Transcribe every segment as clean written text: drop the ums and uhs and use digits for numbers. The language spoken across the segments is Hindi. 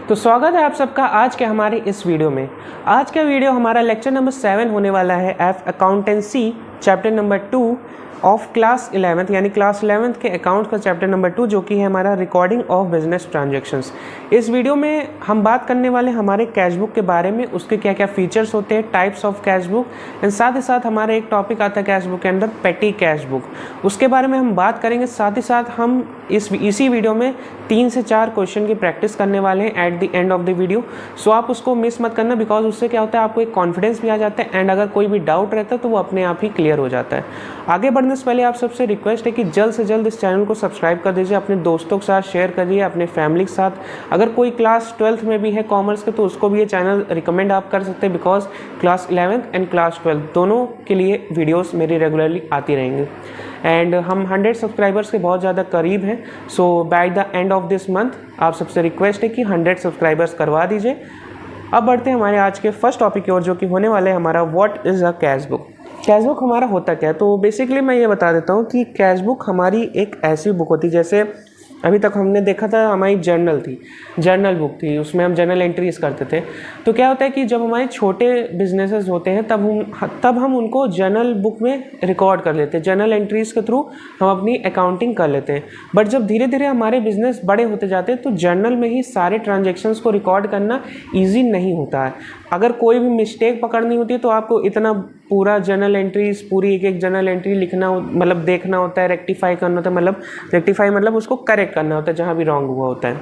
तो स्वागत है आप सबका आज के हमारे इस वीडियो में। आज का वीडियो हमारा लेक्चर नंबर 7 होने वाला है accountancy chapter number 2 of class 11th यानी क्लास 11th के अकाउंट का चैप्टर नंबर 2 जो कि है हमारा रिकॉर्डिंग ऑफ बिजनेस ट्रांजैक्शंस। इस वीडियो में हम बात करने वाले हमारे कैश बुक के बारे में, उसके क्या क्या फीचर्स होते हैं, types of cash book, and साथ ही साथ हमारा एक टॉपिक आता है कैश बुक के अंदर पेटी कैश बुक, उसके बारे में हम बात करेंगे। साथ ही साथ हम इसी वीडियो में 3 से 4 क्वेश्चन की प्रैक्टिस करने वाले हैं at the end of the video. So आप उसको मिस मत करना, बिकॉज उससे क्या होता है आपको एक कॉन्फिडेंस भी आ जाता है एंड अगर कोई भी डाउट रहता है तो वो अपने आप ही क्लियर हो जाता है। आगे बढ़ने से पहले आप सबसे रिक्वेस्ट है कि जल्द से जल्द इस चैनल को सब्सक्राइब कर दीजिए, अपने दोस्तों के साथ शेयर करिए, अपने फैमिली के साथ। अगर कोई क्लास 12th में भी है कॉमर्स के तो उसको भी ये चैनल रिकमेंड आप कर सकते हैं, because class 11th and class 12th दोनों के लिए वीडियोस मेरी रेगुलरली आती रहेंगी। एंड हम 100 सब्सक्राइबर्स के बहुत ज़्यादा करीब हैं। So by the end of this month आप सबसे रिक्वेस्ट है कि 100 सब्सक्राइबर्स करवा दीजिए। अब बढ़ते हैं हमारे आज के फर्स्ट टॉपिक की ओर, जो कि होने वाला है हमारा what is a cash book. Cash book हमारा होता क्या है, तो बेसिकली मैं ये बता देता हूँ कि कैश बुक हमारी एक ऐसी बुक होती है, जैसे अभी तक हमने देखा था हमारी जर्नल बुक थी, उसमें हम जर्नल एंट्रीज करते थे। तो क्या होता है कि जब हमारे छोटे बिजनेसेस होते हैं तब हम उनको जर्नल बुक में रिकॉर्ड कर लेते हैं, जर्नल एंट्रीज के थ्रू हम अपनी अकाउंटिंग कर लेते हैं। बट जब धीरे धीरे हमारे बिजनेस बड़े होते जाते हैं तो जर्नल में ही सारे ट्रांजेक्शन्स को रिकॉर्ड करना ईजी नहीं होता है। अगर कोई भी मिस्टेक पकड़नी होती है तो आपको इतना पूरा जर्नल एंट्रीज, पूरी एक जर्नल एंट्री लिखना मतलब देखना होता है, रेक्टिफाई करना होता है, मतलब उसको करेक्ट करना होता है जहाँ भी रॉन्ग हुआ होता है।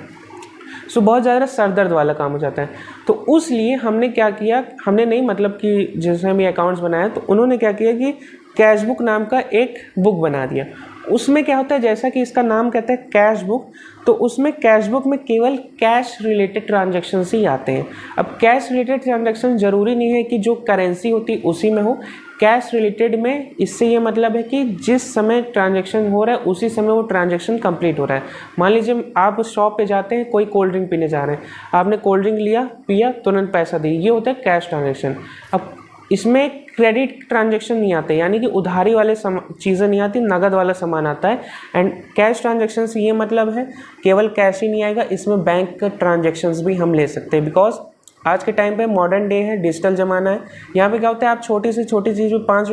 सो बहुत ज़्यादा सरदर्द वाला काम हो जाता है। तो उसलिए हमने क्या किया, हमने नहीं मतलब कि जैसे हम ये अकाउंट्स बनाया तो उन्होंने क्या किया कि कैश बुक नाम का एक बुक बना दिया। उसमें क्या होता है, जैसा कि इसका नाम कहता है कैश बुक, तो उसमें कैश बुक में केवल कैश रिलेटेड ट्रांजैक्शंस ही आते हैं। अब कैश रिलेटेड ट्रांजैक्शन ज़रूरी नहीं है कि जो करेंसी होती है उसी में हो। कैश रिलेटेड में इससे ये मतलब है कि जिस समय ट्रांजैक्शन हो रहा है उसी समय वो ट्रांजैक्शन कंप्लीट हो रहा है। मान लीजिए आप शॉप पे जाते हैं, कोई कोल्ड ड्रिंक पीने जा रहे हैं, आपने कोल्ड ड्रिंक लिया, पिया, तुरंत पैसा दिया, ये होता है कैश ट्रांजैक्शन। अब इसमें क्रेडिट ट्रांजैक्शन नहीं आते, यानी कि उधारी वाले चीज़ें नहीं आती, नगद वाला सामान आता है। एंड कैश ट्रांजैक्शन से ये मतलब है केवल कैश ही नहीं आएगा, इसमें बैंक का ट्रांजैक्शंस भी हम ले सकते हैं, बिकॉज आज के टाइम पे मॉडर्न डे है, डिजिटल ज़माना है। यहाँ पे क्या होता है आप छोटी से छोटी चीज़ भी 5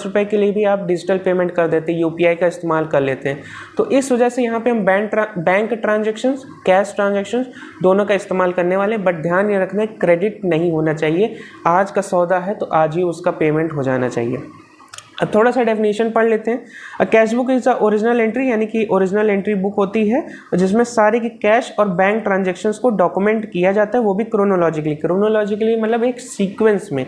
रुपये के लिए भी आप डिजिटल पेमेंट कर देते हैं, यूपीआई का इस्तेमाल कर लेते हैं। तो इस वजह से यहाँ पे हम बैंक ट्रांजैक्शंस, कैश ट्रांजैक्शंस दोनों का इस्तेमाल करने वाले, बट ध्यान ये रखना है क्रेडिट नहीं होना चाहिए। आज का सौदा है तो आज ही उसका पेमेंट हो जाना चाहिए। अब थोड़ा सा डेफिनेशन पढ़ लेते हैं। A cash book is a original entry, यानी कि ओरिजिनल एंट्री बुक होती है जिसमें सारे की कैश और बैंक ट्रांजैक्शंस को डॉक्यूमेंट किया जाता है, वो भी क्रोनोलॉजिकली मतलब एक सीक्वेंस में।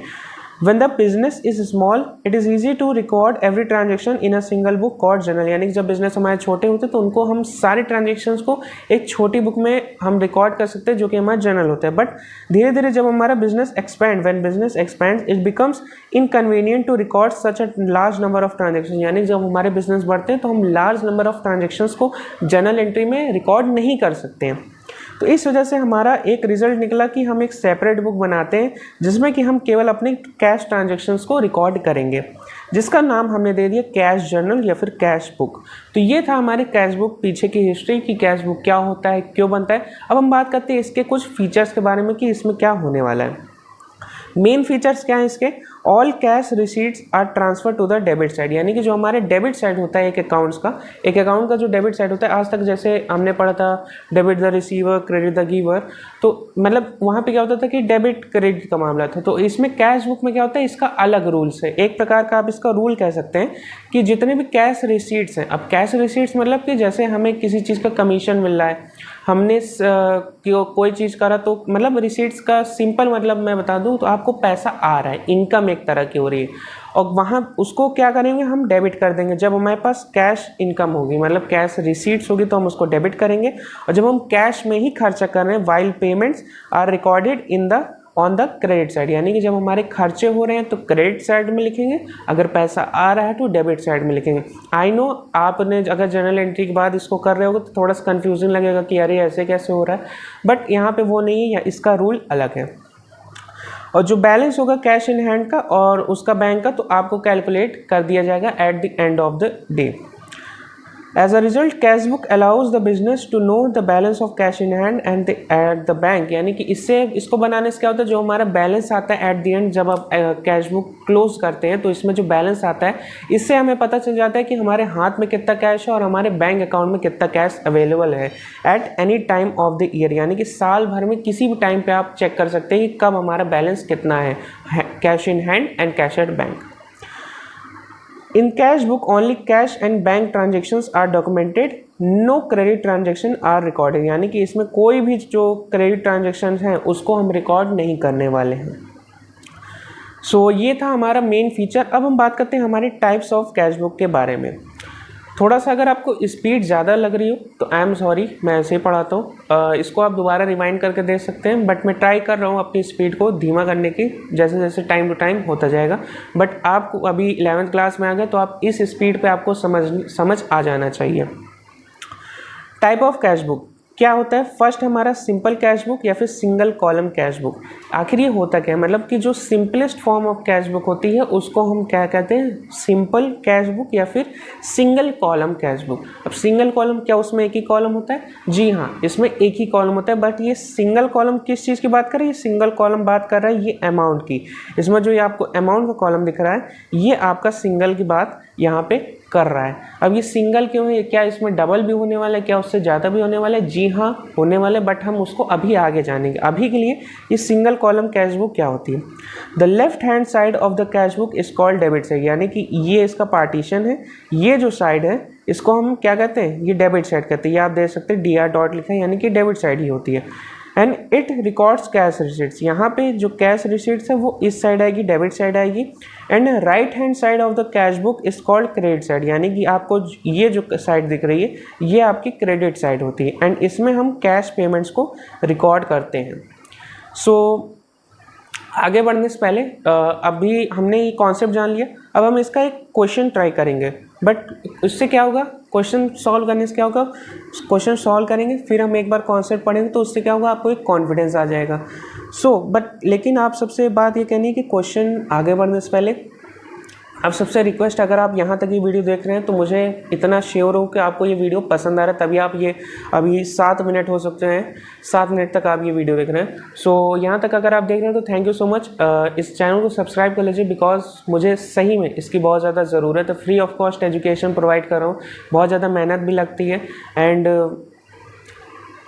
When the business is small, it is easy to record every transaction in a single book called journal। यानी कि जब बिजनेस हमारे छोटे होते हैं तो उनको हम सारे ट्रांजेक्शन्स को एक छोटी बुक में हम रिकॉर्ड कर सकते हैं जो कि हमारा जर्नल होता है। बट धीरे धीरे जब हमारा business when business expand it becomes inconvenient to record such a large number of transaction. यानी जब हमारे बिजनेस बढ़ते हैं तो हम लार्ज नंबर ऑफ ट्रांजेक्शन्स को जर्नल एंट्री में रिकॉर्ड नहीं कर सकते हैं। तो इस वजह से हमारा एक रिजल्ट निकला कि हम एक सेपरेट बुक बनाते हैं जिसमें कि हम केवल अपने कैश ट्रांजैक्शंस को रिकॉर्ड करेंगे, जिसका नाम हमने दे दिया कैश जर्नल या फिर कैश बुक। तो ये था हमारे कैश बुक पीछे की हिस्ट्री कि कैश बुक क्या होता है, क्यों बनता है। अब हम बात करते हैं इसके कुछ फीचर्स के बारे में कि इसमें क्या होने वाला है। मेन फीचर्स क्या है इसके, all cash receipts are transfer to the debit side. यानी कि जो हमारे डेबिट साइड होता है एक अकाउंट का जो डेबिट साइड होता है, आज तक जैसे हमने पढ़ा था debit the receiver, credit the giver, तो मतलब वहाँ पे क्या होता था कि डेबिट क्रेडिट का मामला था। तो इसमें कैश बुक में क्या होता है, इसका अलग रूल्स है। एक प्रकार का आप इसका रूल कह सकते हैं कि जितने भी कैश रिसीट्स हैं, अब कैश रिसीट्स मतलब कि जैसे हमें किसी चीज़ का कमीशन मिल रहा है, हमने कोई चीज़ करा, तो मतलब रिसीट्स का सिंपल मतलब मैं बता दूं तो आपको पैसा आ रहा है, इनकम एक तरह की हो रही है, और वहाँ उसको क्या करेंगे हम डेबिट कर देंगे। जब हमारे पास कैश इनकम होगी मतलब कैश रिसीट्स होगी तो हम उसको डेबिट करेंगे, और जब हम कैश में ही खर्चा कर रहे हैं while payments are recorded on the credit side, यानी कि जब हमारे खर्चे हो रहे हैं तो क्रेडिट साइड में लिखेंगे, अगर पैसा आ रहा है तो डेबिट साइड में लिखेंगे। आई नो आपने अगर जर्नल एंट्री के बाद इसको कर रहे होगे तो थोड़ा सा कन्फ्यूजन लगेगा कि अरे ऐसे कैसे हो रहा है, बट यहाँ पे वो नहीं है, इसका रूल अलग है। और जो बैलेंस होगा कैश इन हैंड का और उसका बैंक का, तो आपको कैलकुलेट कर दिया जाएगा at the end of the day. As a result cash book allows the business to know the balance of cash in hand and at the bank, यानी कि इसको बनाने से क्या होता है, जो हमारा बैलेंस आता है एट द एंड जब आप कैश बुक क्लोज करते हैं तो इसमें जो बैलेंस आता है इससे हमें पता चल जाता है कि हमारे हाथ में कितना कैश है और हमारे बैंक अकाउंट में कितना कैश अवेलेबल है at any time of the year, यानी कि साल भर में किसी भी टाइम पे आप चेक कर सकते हैं कि कब हमारा बैलेंस कितना है, cash in hand and cash at bank. In cash book only cash and bank transactions are documented, no credit transaction are recorded, यानी कि इसमें कोई भी जो क्रेडिट ट्रांजेक्शन हैं उसको हम रिकॉर्ड नहीं करने वाले हैं। सो ये था हमारा मेन फीचर। अब हम बात करते हैं हमारे टाइप्स ऑफ कैश बुक के बारे में। थोड़ा सा अगर आपको स्पीड ज़्यादा लग रही हो तो आई एम सॉरी, मैं ऐसे ही पढ़ाता हूँ, इसको आप दोबारा रिवाइंड करके देख सकते हैं, बट मैं ट्राई कर रहा हूँ अपनी स्पीड को धीमा करने की, जैसे जैसे टाइम टू टाइम होता जाएगा। बट आप अभी 11th क्लास में आ गए तो आप इस स्पीड पे आपको समझ आ जाना चाहिए। टाइप ऑफ कैश बुक क्या होता है? फर्स्ट हमारा सिंपल कैश बुक या फिर सिंगल कॉलम कैश बुक। आखिर ये होता क्या है, मतलब कि जो simplest form of cash book होती है उसको हम क्या कहते हैं, सिंपल कैश बुक या फिर सिंगल कॉलम कैश बुक। अब सिंगल कॉलम क्या, उसमें एक ही कॉलम होता है? जी हाँ, इसमें एक ही कॉलम होता है, बट ये सिंगल कॉलम किस चीज़ की बात कर रही है? सिंगल कॉलम बात कर रहा है ये अमाउंट की। इसमें जो ये आपको अमाउंट का कॉलम दिख रहा है ये आपका सिंगल की बात यहाँ पे कर रहा है। अब ये सिंगल क्यों है? क्या इसमें डबल भी होने वाला है, क्या उससे ज़्यादा भी होने वाला है? जी हाँ होने वाले, बट हम उसको अभी आगे जानेंगे। अभी के लिए ये सिंगल कॉलम कैश बुक क्या होती है? The left hand side of the cash book is called debit side, यानी कि ये इसका पार्टीशन है, ये जो साइड है इसको हम क्या कहते हैं? ये डेबिट साइड कहते हैं। ये आप देख सकते हैं DR डॉट लिखा है, यानी कि डेबिट साइड ही होती है। And it records cash receipts, यहाँ पे जो कैश रिसीट्स है वो इस साइड आएगी, डेबिट साइड आएगी। And right hand side of the cash book is called credit side, यानी कि आपको ये जो साइड दिख रही है ये आपकी क्रेडिट साइड होती है। एंड इसमें हम कैश पेमेंट्स को रिकॉर्ड करते हैं। सो आगे बढ़ने से पहले अभी हमने ये कॉन्सेप्ट जान लिया, अब हम इसका एक क्वेश्चन ट्राई करेंगे। बट इससे क्या होगा, क्वेश्चन सॉल्व करने से क्या होगा, क्वेश्चन सॉल्व करेंगे फिर हम एक बार कॉन्सेप्ट पढ़ेंगे तो उससे क्या होगा, आपको एक कॉन्फिडेंस आ जाएगा। बट लेकिन आप सबसे बात ये कहनी है कि क्वेश्चन आगे बढ़ने से पहले अब सबसे रिक्वेस्ट, अगर आप यहाँ तक ये वीडियो देख रहे हैं तो मुझे इतना श्योर हो कि आपको ये वीडियो पसंद आ रहा है, तभी आप ये अभी 7 मिनट हो सकते हैं, 7 मिनट तक आप ये वीडियो देख रहे हैं। सो यहाँ तक अगर आप देख रहे हैं तो थैंक यू सो मच। इस चैनल को सब्सक्राइब कर लीजिए, बिकॉज मुझे सही में इसकी बहुत ज़्यादा ज़रूरत है। Free of cost education provide कर रहा हूँ, बहुत ज़्यादा मेहनत भी लगती है। एंड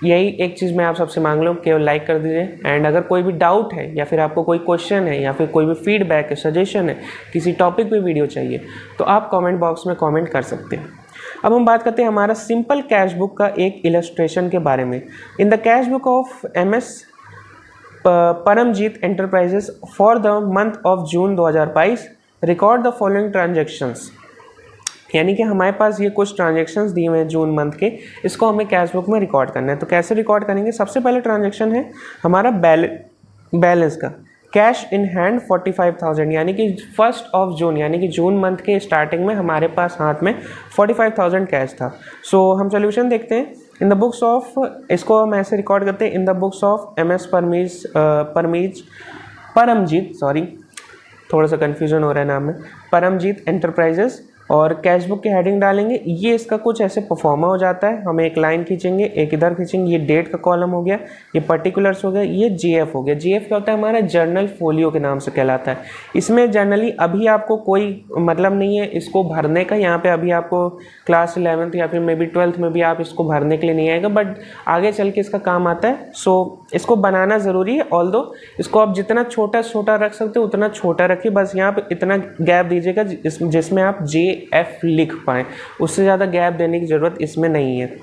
यही एक चीज़ मैं आप सबसे मांग लूँ, केवल लाइक कर दीजिए। एंड अगर कोई भी डाउट है या फिर आपको कोई क्वेश्चन है या फिर कोई भी फीडबैक है, सजेशन है, किसी टॉपिक पे वीडियो चाहिए तो आप कमेंट बॉक्स में कमेंट कर सकते हैं। अब हम बात करते हैं हमारा सिंपल कैश बुक का एक इलस्ट्रेशन के बारे में। In the cash book of MS Paramjeet enterprises for the month of June 2022 record the following transactions, यानी कि हमारे पास ये कुछ ट्रांजेक्शन्स दिए हुए हैं जून मंथ के, इसको हमें कैश बुक में रिकॉर्ड करना है। तो कैसे रिकॉर्ड करेंगे? सबसे पहले ट्रांजेक्शन है हमारा बैलेंस का, कैश इन हैंड 45,000, यानी कि 1 जून यानी कि जून मंथ के स्टार्टिंग में हमारे पास हाथ में 45,000 कैश था। सो हम सोल्यूशन देखते हैं। इन द बुक्स ऑफ, इसको हम ऐसे रिकॉर्ड करते हैं, in the books of MS Paramjeet, sorry थोड़ा सा कन्फ्यूजन हो रहा है नाम में, परमजीत एंटरप्राइजेस, और कैश बुक की हेडिंग डालेंगे। ये इसका कुछ ऐसे परफॉर्मा हो जाता है, हम एक लाइन खींचेंगे, एक इधर खींचेंगे, ये डेट का कॉलम हो गया, ये पर्टिकुलर्स हो गया, ये GF हो गया। GF क्या होता है? हमारा जर्नल फोलियो के नाम से कहलाता है। इसमें जनरली अभी आपको कोई मतलब नहीं है इसको भरने का, यहाँ पे अभी आपको क्लास 11th या फिर मे बी 12th में भी आप इसको भरने के लिए नहीं आएगा, बट आगे चल के इसका काम आता है। सो इसको बनाना ज़रूरी है, ऑल्दो इसको आप जितना छोटा रख सकते हो उतना छोटा रखिए, बस यहाँ पे इतना गैप दीजिएगा जिसमें आप JF लिख पाएँ, उससे ज़्यादा गैप देने की ज़रूरत इसमें नहीं है।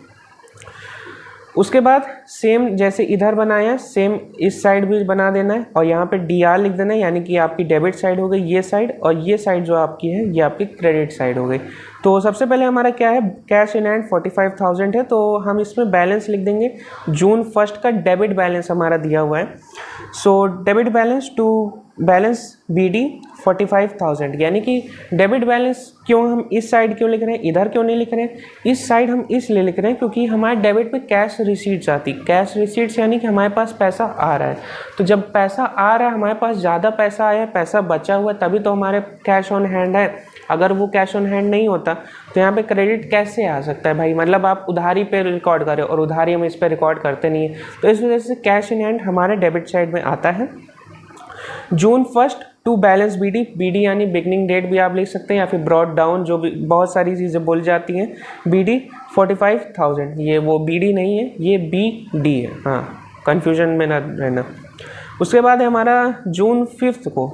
उसके बाद सेम जैसे इधर बनाया, सेम इस साइड भी बना देना है और यहाँ पे DR लिख देना है, यानी कि आपकी डेबिट साइड हो गई ये साइड, और ये साइड जो आपकी है ये आपकी क्रेडिट साइड हो गई। तो सबसे पहले हमारा क्या है, कैश इन हैंड 45,000 है, तो हम इसमें बैलेंस लिख देंगे। जून 1 का डेबिट बैलेंस हमारा दिया हुआ है। So debit balance to balance BD 45,000, यानी कि डेबिट बैलेंस क्यों हम इस साइड क्यों लिख रहे हैं, इधर क्यों नहीं लिख रहे हैं? इस साइड हम इसलिए लिख रहे हैं क्योंकि हमारे डेबिट में कैश रिसीट्स आती, कैश रिसीट्स यानी कि हमारे पास पैसा आ रहा है। तो जब पैसा आ रहा है, हमारे पास ज़्यादा पैसा आया है, पैसा बचा हुआ है, तभी तो हमारे कैश ऑन हैंड है। अगर वो कैश ऑन हैंड नहीं होता तो यहाँ पे क्रेडिट कैसे आ सकता है भाई, मतलब आप उधारी पे रिकॉर्ड करें और उधारी हम इस पर रिकॉर्ड करते नहीं है, तो इस वजह से कैश इन हैंड हमारे डेबिट साइड में आता है। जून 1 टू बैलेंस बीडी, बीडी यानी बिगनिंग डेट भी आप लिख सकते हैं या फिर ब्रॉड डाउन, जो भी बहुत सारी चीज़ें बोल जाती हैं। बीडी 45,000, ये वो बीडी नहीं है, ये BD है, हाँ कन्फ्यूजन में ना रहना। उसके बाद है हमारा जून 5 को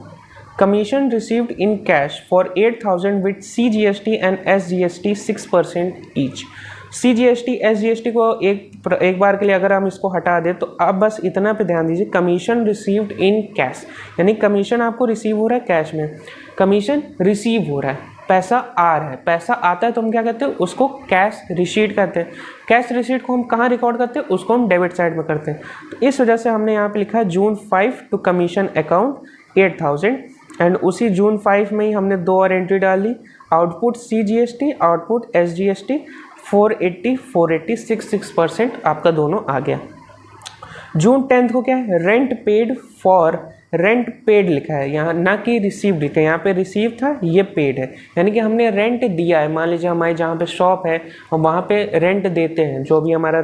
commission received in cash for 8,000 with CGST and SGST 6% each. CGST SGST को एक बार के लिए अगर हम इसको हटा दें तो आप बस इतना पे ध्यान दीजिए, कमीशन रिसीव्ड इन कैश यानी कमीशन आपको रिसीव हो रहा है कैश में, कमीशन रिसीव हो रहा है, पैसा आ रहा है, पैसा आता है तो हम क्या कहते हैं उसको कैश रिसीट कहते हैं। कैश रिसीट को हम कहाँ रिकॉर्ड करते हैं, उसको हम डेबिट साइड में करते हैं। तो इस वजह से हमने यहाँ पे लिखा है जून 5 टू कमीशन अकाउंट 8,000 एंड उसी जून 5 में ही हमने 2 और एंट्री डाली, आउटपुट CGST, आउटपुट SGST 480, 480, 6% आपका दोनों आ गया। जून 10 को क्या है, rent paid for, rent paid लिखा है यहाँ, ना कि रिसीव्ड लिखा है, यहाँ पे रिसीव था, ये पेड है, यानी कि हमने रेंट दिया है। मान लीजिए हमारी जहाँ पे शॉप है और वहाँ पे रेंट देते हैं, जो भी हमारा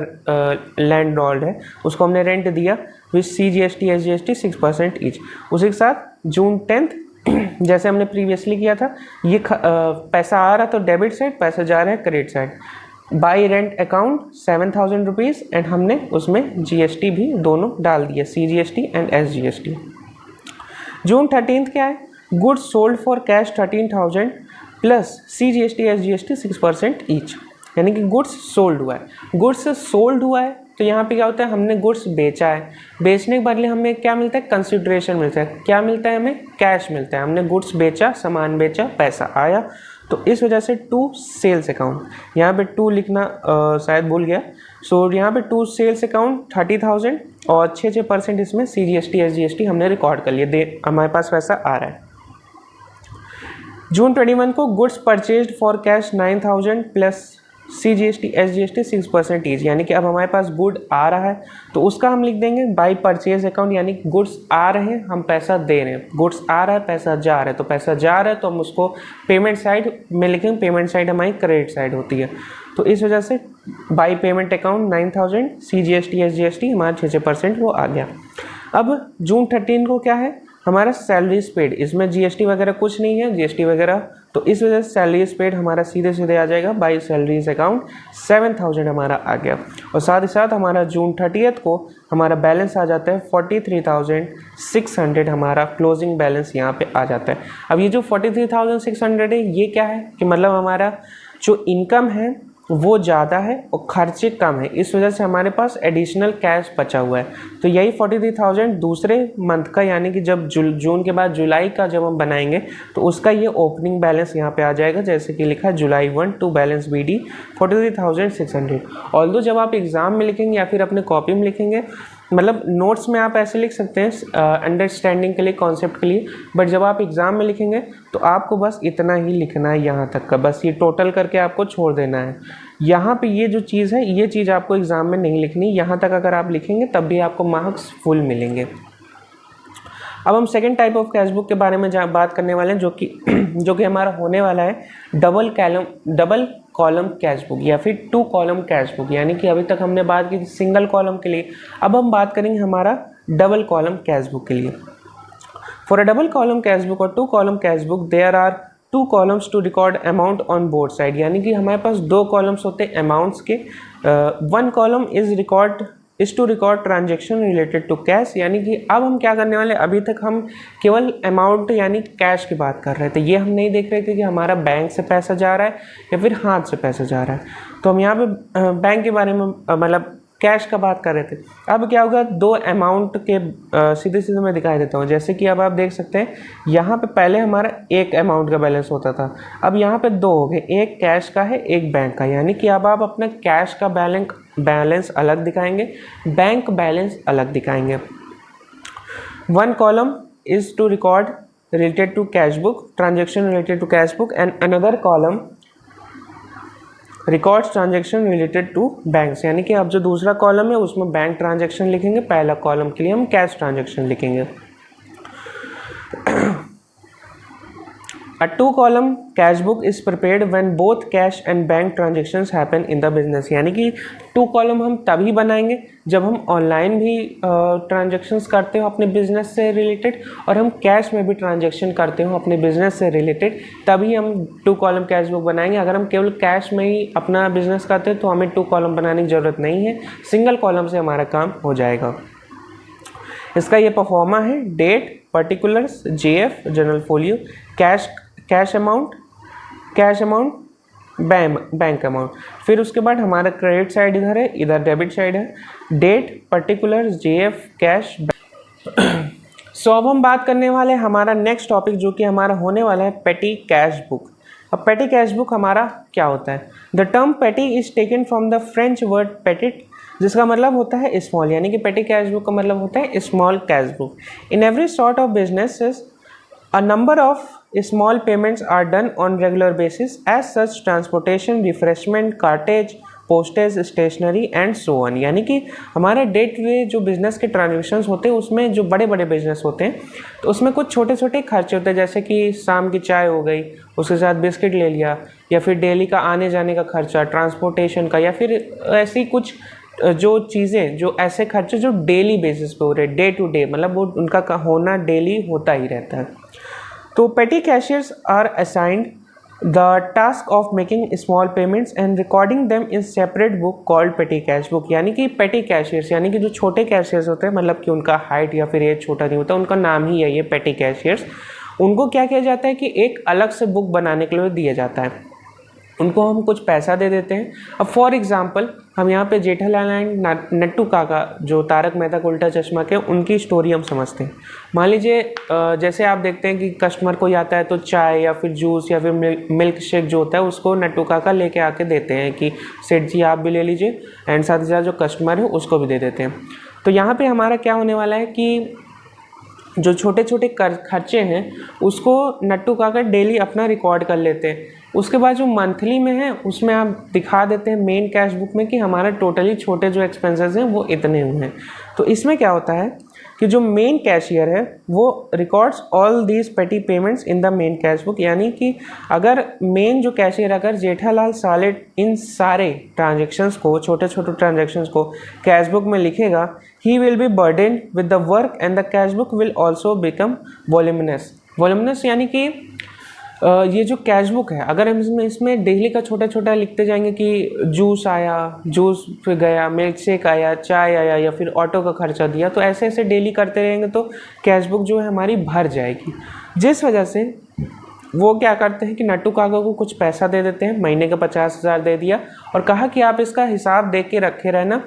लैंड लॉर्ड है उसको हमने रेंट दिया विथ CGST SGST 6% ईच। उसी के साथ जून 10 जैसे हमने प्रीवियसली किया था, ये पैसा आ रहा तो डेबिट साइड, पैसा जा रहा है credit side. By rent account 7,000 rupees and हमने उसमें GST भी दोनों डाल दिया, CGST एंड SGST। जून 13 क्या है, goods sold for cash 13,000 plus CGST SGST 6% each, यानी कि गुड्स सोल्ड हुआ है। गुड्स सोल्ड हुआ है तो यहाँ पे क्या होता है, हमने गुड्स बेचा है, बेचने के बदले हमें क्या मिलता है, कंसिडरेशन मिलता है। क्या मिलता है हमें, कैश मिलता है। हमने गुड्स बेचा, सामान बेचा, पैसा आया, तो इस वजह से टू सेल्स अकाउंट, यहाँ पे टू लिखना शायद भूल गया, सो यहाँ पे टू सेल्स अकाउंट 30,000 और 6% इसमें CGST SGST हमने रिकॉर्ड कर लिया, हमारे पास पैसा आ रहा है। जून 21 को goods purchased for cash 9,000 plus CGST SGST 6% each, यानी कि अब हमारे पास गुड आ रहा है तो उसका हम लिख देंगे बाई परचेज अकाउंट, यानी गुड्स आ रहे हैं हम पैसा दे रहे हैं, गुड्स आ रहा है पैसा जा रहा है, तो पैसा जा रहा है तो हम उसको पेमेंट साइड में लिखेंगे, पेमेंट साइड हमारी क्रेडिट साइड होती है। तो इस वजह से by payment account 9,000 CGST SGST हमारा 6% वो आ गया। अब जून 13 को क्या है, हमारा सैलरीज पेड, इसमें GST वगैरह कुछ नहीं है, GST वगैरह, तो इस वजह से सैलरीज पेड हमारा सीधे सीधे आ जाएगा बाई सैलरीज अकाउंट 7,000 हमारा आ गया। और साथ ही साथ हमारा जून 30 को हमारा बैलेंस आ जाता है 43,600, हमारा क्लोजिंग बैलेंस यहाँ पे आ जाता है। अब ये जो 43,600 है ये क्या है कि मतलब हमारा जो इनकम है वो ज़्यादा है और खर्चे कम है, इस वजह से हमारे पास एडिशनल कैश बचा हुआ है। तो यही 43,000 दूसरे मंथ का, यानी कि जब जून के बाद जुलाई का जब हम बनाएंगे तो उसका ये ओपनिंग बैलेंस यहाँ पे आ जाएगा, जैसे कि लिखा जुलाई 1 टू बैलेंस BD 43,600। ऑल्दो जब आप एग्ज़ाम में लिखेंगे या फिर अपने कॉपी में लिखेंगे, मतलब नोट्स में आप ऐसे लिख सकते हैं अंडरस्टैंडिंग के लिए, कॉन्सेप्ट के लिए, बट जब आप एग्ज़ाम में लिखेंगे तो आपको बस इतना ही लिखना है यहाँ तक का, बस ये टोटल करके आपको छोड़ देना है। यहाँ पे ये जो चीज़ है ये चीज़ आपको एग्ज़ाम में नहीं लिखनी, यहाँ तक अगर आप लिखेंगे तब भी आपको मार्क्स फुल मिलेंगे। अब हम second type of cash book के बारे में बात करने वाले हैं, जो कि हमारा होने वाला है डबल कॉलम कैश बुक या फिर 2 कॉलम कैश बुक, यानी कि अभी तक हमने बात की थी सिंगल कॉलम के लिए, अब हम बात करेंगे हमारा डबल कॉलम कैश बुक के लिए। For a double column cash book और 2 column cash book there are 2 columns to record amount on both side, यानी कि हमारे पास 2 कॉलम्स होते हैं अमाउंट्स के। 1 column is to record transaction related to cash, यानी कि अब हम क्या करने वाले, अभी तक हम केवल अमाउंट यानी कैश की बात कर रहे थे, ये हम नहीं देख रहे थे कि हमारा बैंक से पैसा जा रहा है या फिर हाथ से पैसा जा रहा है, तो हम यहाँ पे बैंक के बारे में मतलब कैश का बात कर रहे थे। अब क्या होगा, 2 अमाउंट के सीधे सीधे मैं दिखाई देता हूँ, जैसे कि अब आप देख सकते हैं यहाँ पे पहले हमारा 1 अमाउंट का बैलेंस होता था, अब यहाँ पे 2 हो गए, एक कैश का है एक बैंक का, यानी कि अब आप अपना कैश का बैलेंस अलग दिखाएंगे, बैंक बैलेंस अलग दिखाएंगे। 1 column is to record related to cash book, transaction related to cash book, and another column records transaction related to banks, यानी कि अब जो दूसरा कॉलम है उसमें बैंक ट्रांजेक्शन लिखेंगे, पहला कॉलम के लिए हम कैश ट्रांजेक्शन लिखेंगे। A two column cash book is prepared when both cash and bank transactions happen in the business। यानी कि टू कॉलम हम तभी बनाएंगे जब हम ऑनलाइन भी ट्रांजेक्शन्स करते हो अपने बिजनेस से रिलेटेड और हम कैश में भी ट्रांजेक्शन करते हो अपने बिजनेस से रिलेटेड, तभी हम टू कॉलम कैश बुक बनाएंगे। अगर हम केवल कैश में ही अपना बिजनेस करते हैं तो हमें टू कॉलम बनाने की ज़रूरत नहीं है, सिंगल कॉलम से हमारा काम हो जाएगा। इसका ये परफॉर्मा है, date, particulars, JF journal folio, cash amount, bank amount. फिर उसके बाद हमारा क्रेडिट साइड इधर है, इधर डेबिट साइड है, date, particulars, JF, cash. So अब हम बात करने वाले हैं हमारा नेक्स्ट टॉपिक जो कि हमारा होने वाला है पेटी कैश बुक। अब पेटी कैश बुक हमारा क्या होता है? द टर्म पेटी is taken from the French word petit, जिसका मतलब होता है स्मॉल, यानी कि पेटी कैश बुक का मतलब होता है small cash book. In every sort of business a number of small payments are done on regular basis, as such transportation, refreshment, cartage, postage, stationery and so on। यानी कि हमारे डे टू डे जो बिज़नेस के ट्रांजेक्शन्स होते हैं उसमें जो बड़े बड़े बिजनेस होते हैं तो उसमें कुछ छोटे छोटे खर्चे होते हैं, जैसे कि शाम की चाय हो गई, उसके साथ बिस्किट ले लिया, या फिर डेली का आने जाने का खर्चा, ट्रांसपोर्टेशन का, या फिर ऐसी कुछ जो चीज़ें जो ऐसे खर्चे जो डेली बेसिस पे हो रहे, डे टू डे, मतलब वो उनका होना डेली होता ही रहता है। तो petty cashiers are assigned the task of making small payments and recording them in separate book called petty cash book. यानी कि पेटी कैशियर्स यानी कि जो छोटे कैशियर्स होते हैं, मतलब कि उनका हाइट या फिर एज छोटा नहीं होता, उनका नाम ही है ये पेटी कैशियर्स। उनको क्या किया जाता है कि एक अलग से बुक बनाने के लिए दिया जाता है, उनको हम कुछ पैसा दे देते हैं। अब फॉर एग्जांपल हम यहाँ पे जेठालाल एंड नट्टू काका जो तारक मेहता का उल्टा चश्मा के, उनकी स्टोरी हम समझते हैं। मान लीजिए जैसे आप देखते हैं कि कस्टमर कोई आता है तो चाय या फिर जूस या फिर मिल्क शेक जो होता है उसको नट्टू काका लेके आके देते हैं कि सेठ जी आप भी ले लीजिए, एंड साथ ही साथ जो कस्टमर है उसको भी दे देते हैं। तो यहाँ पर हमारा क्या होने वाला है कि जो छोटे छोटे खर्चे हैं उसको नट्टू काका डेली अपना रिकॉर्ड कर लेते हैं। उसके बाद जो मंथली में है उसमें आप दिखा देते हैं मेन कैश बुक में कि हमारा टोटली छोटे जो एक्सपेंसेस हैं वो इतने हुए हैं। तो इसमें क्या होता है कि जो मेन कैशियर है वो रिकॉर्ड्स ऑल दीज पेटी payments in the main cash book. यानी कि अगर मेन जो कैशियर अगर जेठालाल साले इन सारे ट्रांजेक्शन्स को, छोटे छोटे ट्रांजेक्शन्स को कैश बुक में लिखेगा, he will be burden with the work and the cash book will also become voluminous. यानी कि ये जो कैश बुक है अगर हम इसमें डेली का छोटा छोटा लिखते जाएंगे कि जूस आया, जूस फिर गया, मिल्क शेक आया, चाय आया, या फिर ऑटो का खर्चा दिया, तो ऐसे ऐसे डेली करते रहेंगे तो कैश बुक जो है हमारी भर जाएगी। जिस वजह से वो क्या करते हैं कि नट्टू काका को कुछ पैसा दे देते हैं, महीने का 50,000 दे दिया और कहा कि आप इसका हिसाब देख के रखे रहना,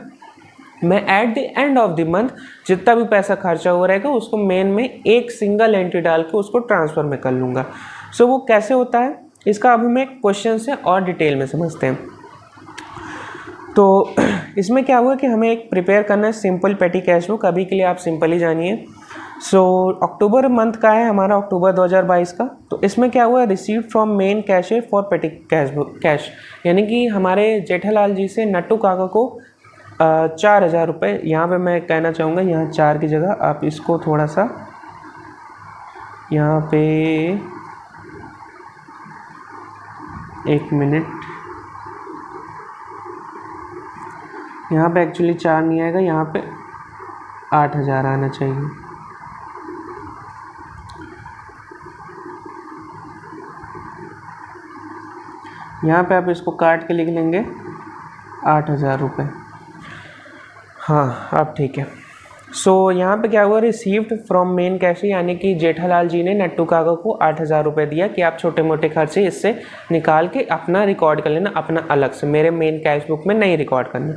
मैं eight the end of the month जितना भी पैसा खर्चा हुआ रहेगा उसको मेन में एक सिंगल एंट्री डाल के उसको ट्रांसफ़र में कर लूँगा। सो वो कैसे होता है इसका अभी मैं क्वेश्चन से और डिटेल में समझते हैं। तो इसमें क्या हुआ कि हमें एक प्रिपेयर करना है सिंपल पेटी कैश बुक। अभी के लिए आप सिंपल ही जानिए। सो अक्टूबर मंथ का है हमारा, अक्टूबर 2022 का। तो इसमें क्या हुआ, receive from main cashier for पेटी कैश बुक कैश, यानी कि हमारे जेठालाल जी से नट्टू काका को 4,000 रुपये। यहाँ पे मैं कहना चाहूँगा यहाँ 4 की जगह आप इसको थोड़ा सा यहाँ पे 1 मिनट, यहाँ पे एक्चुअली 4 नहीं आएगा, यहाँ पे 8,000 आना चाहिए। यहाँ पे आप इसको काट के लिख लेंगे 8,000 रुपये। हाँ अब ठीक है। सो यहाँ पे क्या हुआ, रिसीव्ड फ्रॉम मेन कैशियर, यानी कि जेठालाल जी ने नट्टू काका को 8,000 रुपये दिया कि आप छोटे मोटे खर्चे इससे निकाल के अपना रिकॉर्ड कर लेना, अपना अलग से, मेरे मेन कैश बुक में नहीं रिकॉर्ड करना।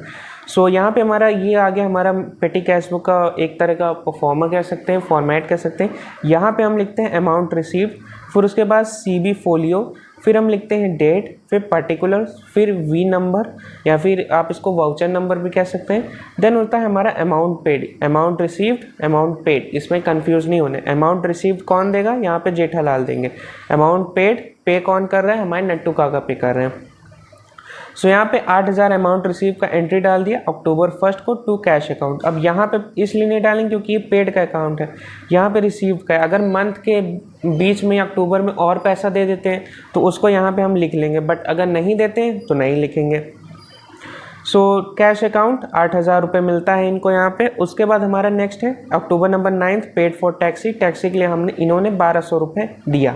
सो यहाँ पे हमारा ये आ गया हमारा पेटी कैश बुक का एक तरह का परफॉर्मा कह सकते हैं, फॉर्मेट कह सकते हैं। यहाँ पे हम लिखते हैं अमाउंट रिसीव्ड, फिर उसके बाद CB फोलियो, फिर हम लिखते हैं डेट, फिर पर्टिकुलर्स, फिर V नंबर या फिर आप इसको वाउचर नंबर भी कह सकते हैं। देन होता है हमारा amount paid, amount received, amount paid, इसमें कंफ्यूज नहीं होने। अमाउंट रिसीव्ड कौन देगा, यहाँ पे जेठालाल देंगे। अमाउंट पेड, पे कौन कर रहा है, हमारे नट्टू काका पे कर रहे हैं। सो यहाँ पे 8,000 अमाउंट रिसीव का एंट्री डाल दिया अक्टूबर 1 को टू कैश अकाउंट। अब यहाँ पे इसलिए नहीं डालेंगे क्योंकि ये पेड का अकाउंट है, यहाँ पे रिसीव का है। अगर मंथ के बीच में अक्टूबर में और पैसा दे देते हैं तो उसको यहाँ पे हम लिख लेंगे, बट अगर नहीं देते हैं तो नहीं लिखेंगे। सो कैश अकाउंट 8,000 रुपये मिलता है इनको यहाँ पे। उसके बाद हमारा नेक्स्ट है October number 9 paid for taxi. Taxi के लिए इन्होंने 1,200 रुपये दिया।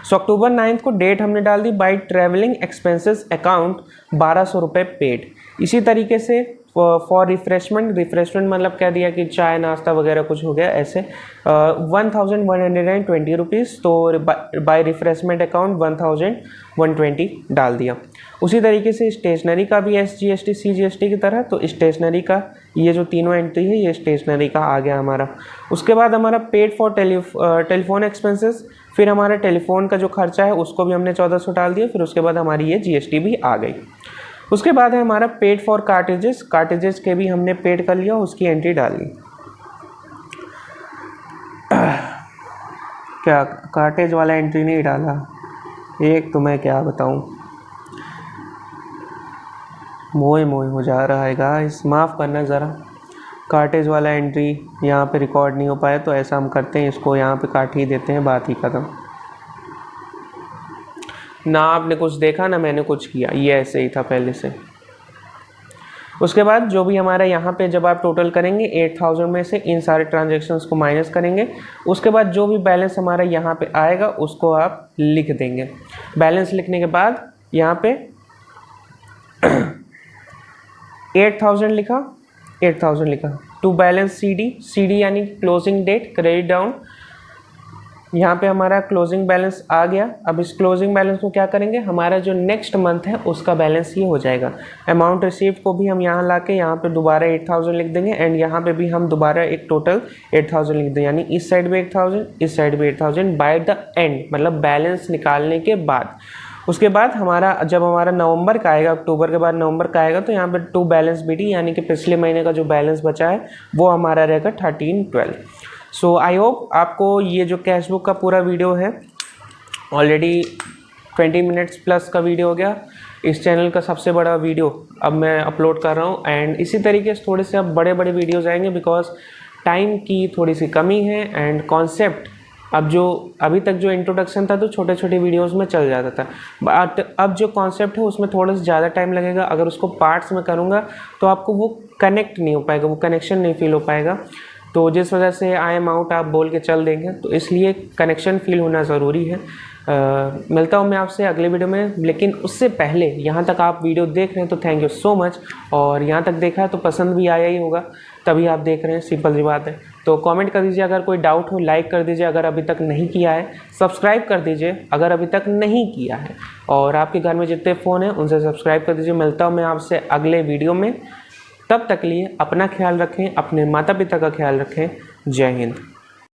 सो अक्टूबर 9 को डेट हमने डाल दी बाई ट्रैवलिंग एक्सपेंसेस अकाउंट 1,200 रुपये पेड। इसी तरीके से फॉर रिफ्रेशमेंट मतलब कह दिया कि चाय नाश्ता वगैरह कुछ हो गया ऐसे 1,120 रुपीज़, तो बाय रिफ्रेशमेंट अकाउंट 1,120 डाल दिया। उसी तरीके से स्टेशनरी का भी SGST CGST की तरह, तो स्टेशनरी का ये जो तीनों एंट्री है ये स्टेशनरी का आ गया हमारा। उसके बाद हमारा पेड फॉर टेलीफोन एक्सपेंसेस, फिर हमारा टेलीफोन का जो खर्चा है उसको भी हमने 1,400 डाल दिया। फिर उसके बाद हमारी ये GST भी आ गई। उसके बाद है हमारा पेड फॉर कार्टेजेस के भी हमने पेड कर लिया, उसकी एंट्री डाली। क्या कार्टेज वाला एंट्री नहीं डाला, एक तो मैं क्या बताऊं, मोए हो जा रहा है गाइस, माफ़ करना ज़रा। कार्टेज वाला एंट्री यहाँ पे रिकॉर्ड नहीं हो पाया, तो ऐसा हम करते हैं, इसको यहाँ पे काट ही देते हैं, बात ही ख़त्म। ना आपने कुछ देखा ना मैंने कुछ किया, ये ऐसे ही था पहले से। उसके बाद जो भी हमारा यहाँ पे जब आप टोटल करेंगे 8,000 में से इन सारे ट्रांजैक्शंस को माइनस करेंगे। उसके बाद जो भी बैलेंस हमारा यहाँ पे आएगा उसको आप लिख देंगे। बैलेंस लिखने के बाद यहाँ पे 8,000 लिखा टू बैलेंस CD यानी क्लोजिंग डेट क्रेडिट डाउन। यहाँ पे हमारा क्लोजिंग बैलेंस आ गया। अब इस क्लोजिंग बैलेंस को क्या करेंगे, हमारा जो नेक्स्ट मंथ है उसका बैलेंस ये हो जाएगा। अमाउंट रिसीव को भी हम यहाँ ला के यहाँ पे दोबारा 8,000 लिख देंगे एंड यहाँ पे भी हम दोबारा एक टोटल 8,000 लिख देंगे, यानी इस साइड भी 8,000 इस साइड भी 8,000 बाय द एंड, मतलब बैलेंस निकालने के बाद। उसके बाद हमारा जब हमारा नवंबर का आएगा, अक्टूबर के बाद नवंबर का आएगा, तो यहाँ पे टू बैलेंस BT यानी कि पिछले महीने का जो बैलेंस बचा है वो हमारा रहेगा 13/12। सो आई होप आपको ये जो कैश बुक का पूरा वीडियो है, ऑलरेडी 20 मिनट्स प्लस का वीडियो हो गया। इस चैनल का सबसे बड़ा वीडियो अब मैं अपलोड कर रहा हूँ एंड इसी तरीके से थोड़े से अब बड़े बड़े वीडियोज़ आएंगे, बिकॉज टाइम की थोड़ी सी कमी है एंड कॉन्सेप्ट अभी तक जो इंट्रोडक्शन था तो छोटे छोटे वीडियोस में चल जाता था, बट अब जो कॉन्सेप्ट है उसमें थोड़ा सा ज़्यादा टाइम लगेगा। अगर उसको पार्ट्स में करूँगा तो आपको वो कनेक्ट नहीं हो पाएगा, वो कनेक्शन नहीं फील हो पाएगा। तो जिस वजह से आई एम आउट आप बोल के चल देंगे, तो इसलिए कनेक्शन फील होना ज़रूरी है। मिलता हूँ मैं आपसे अगले वीडियो में, लेकिन उससे पहले यहाँ तक आप वीडियो देख रहे हैं तो थैंक यू सो मच, और यहाँ तक देखा है तो पसंद भी आया ही होगा तभी आप देख रहे हैं, सिंपल सी बात है। तो कमेंट कर दीजिए अगर कोई डाउट हो, लाइक कर दीजिए अगर अभी तक नहीं किया है, सब्सक्राइब कर दीजिए अगर अभी तक नहीं किया है, और आपके घर में जितने फ़ोन हैं उनसे सब्सक्राइब कर दीजिए। मिलता हूँ मैं आपसे अगले वीडियो में, तब तक लिए अपना ख्याल रखें, अपने माता पिता का ख्याल रखें। जय हिंद।